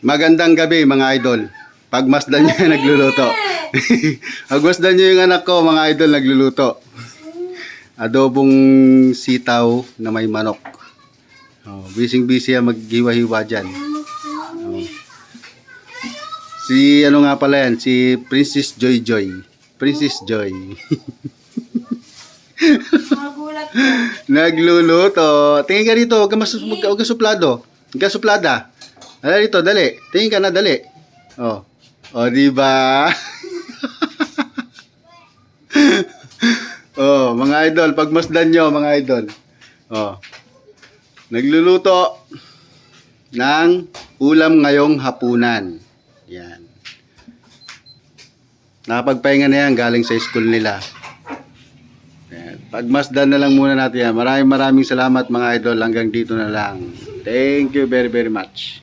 Magandang gabi mga idol. Pagmasdan niyo yung nagluluto. Pagmasdan niyo yung anak ko mga idol nagluluto. Adobong sitaw na may manok. Oh, busy yan maghiwa-hiwa dyan. Oh. Si ano nga pala yan, si Princess Joy Joy. Princess Joy. Magulat ko. Nagluluto. Tingin ka rito, huwag ka suplado. Huwag ka suplada. Dali rito, dali. Tingin ka na, dali. Oh. Oh, di ba? Oh, mga idol, pagmasdan nyo, mga idol. Oh. Nagluluto ng ulam ngayong hapunan. Yan. Nakapagpahinga na yan galing sa school nila. Yan. Pagmasdan na lang muna natin yan. Maraming salamat mga idol. Hanggang dito na lang. Thank you very much.